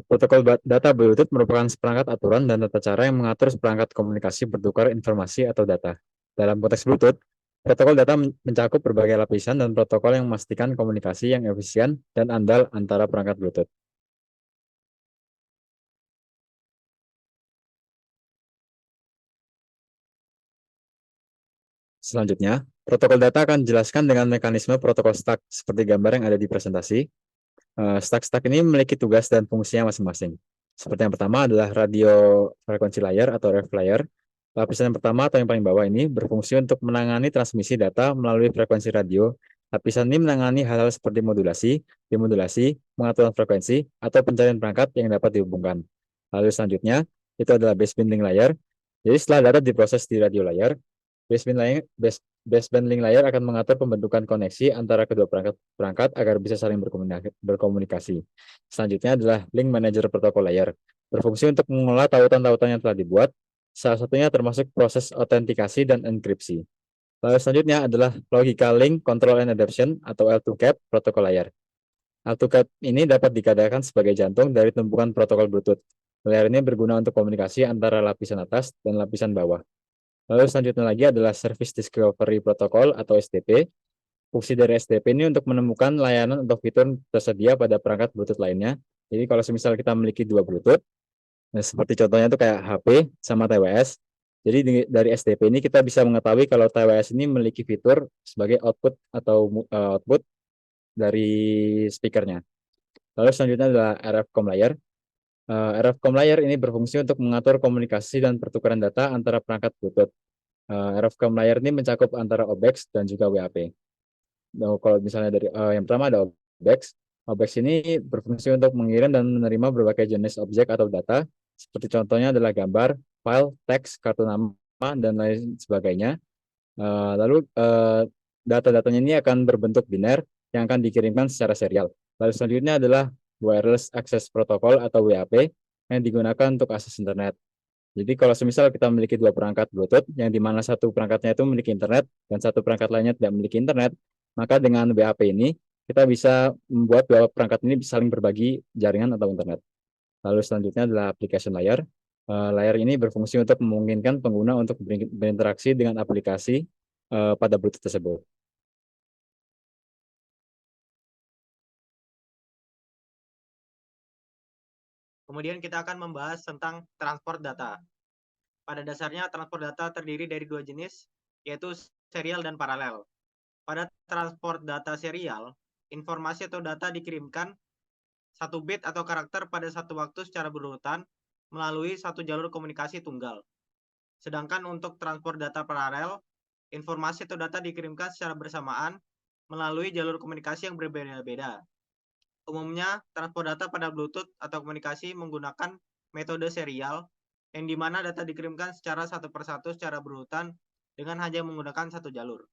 Protokol data Bluetooth merupakan seperangkat aturan dan tata cara yang mengatur seperangkat komunikasi bertukar informasi atau data. Dalam konteks Bluetooth, protokol data mencakup berbagai lapisan dan protokol yang memastikan komunikasi yang efisien dan andal antara perangkat Bluetooth. Selanjutnya, protokol data akan dijelaskan dengan mekanisme protokol stack seperti gambar yang ada di presentasi. Stack-stack ini memiliki tugas dan fungsinya masing-masing. Seperti yang pertama adalah radio frekuensi layer atau ref layer. Lapisan yang pertama atau yang paling bawah ini berfungsi untuk menangani transmisi data melalui frekuensi radio. Lapisan ini menangani hal-hal seperti modulasi, demodulasi, pengaturan frekuensi, atau pencarian perangkat yang dapat dihubungkan. Lalu selanjutnya, itu adalah baseband link layer. Jadi setelah data diproses di radio layer, baseband link layer akan mengatur pembentukan koneksi antara kedua perangkat agar bisa saling berkomunikasi. Selanjutnya adalah link manager protocol layer. Berfungsi untuk mengelola tautan-tautan yang telah dibuat, salah satunya termasuk proses autentikasi dan enkripsi. Lalu selanjutnya adalah logical link control and adaption atau L2CAP protocol layer. L2CAP ini dapat dikatakan sebagai jantung dari tumpukan protokol Bluetooth. Layer ini berguna untuk komunikasi antara lapisan atas dan lapisan bawah. Lalu selanjutnya lagi adalah Service Discovery Protocol atau SDP. Fungsi dari SDP ini untuk menemukan layanan atau fitur tersedia pada perangkat Bluetooth lainnya. Jadi kalau misal kita memiliki dua Bluetooth, nah seperti contohnya itu kayak HP sama TWS. Jadi dari SDP ini kita bisa mengetahui kalau TWS ini memiliki fitur sebagai output atau output dari speakernya. Lalu selanjutnya adalah RF-Com layer. RF-Com layer ini berfungsi untuk mengatur komunikasi dan pertukaran data antara perangkat Bluetooth. RF-Com layer ini mencakup antara OBEX dan juga WAP. Nah, kalau misalnya dari yang pertama ada OBEX. OBEX ini berfungsi untuk mengirim dan menerima berbagai jenis objek atau data, seperti contohnya adalah gambar, file, teks, kartu nama, dan lain sebagainya. Lalu data-datanya ini akan berbentuk biner yang akan dikirimkan secara serial. Lalu selanjutnya adalah Wireless Access Protocol atau WAP yang digunakan untuk akses internet. Jadi kalau semisal kita memiliki dua perangkat Bluetooth, yang di mana satu perangkatnya itu memiliki internet dan satu perangkat lainnya tidak memiliki internet, maka dengan WAP ini kita bisa membuat dua perangkat ini saling berbagi jaringan atau internet. Lalu selanjutnya adalah application layer. Layer ini berfungsi untuk memungkinkan pengguna untuk berinteraksi dengan aplikasi pada Bluetooth tersebut. Kemudian kita akan membahas tentang transport data. Pada dasarnya transport data terdiri dari dua jenis, yaitu serial dan paralel. Pada transport data serial, informasi atau data dikirimkan satu bit atau karakter pada satu waktu secara berurutan melalui satu jalur komunikasi tunggal. Sedangkan untuk transport data paralel, informasi atau data dikirimkan secara bersamaan melalui jalur komunikasi yang berbeda-beda. Umumnya, transport data pada Bluetooth atau komunikasi menggunakan metode serial, yang dimana data dikirimkan secara satu persatu secara berurutan dengan hanya menggunakan satu jalur.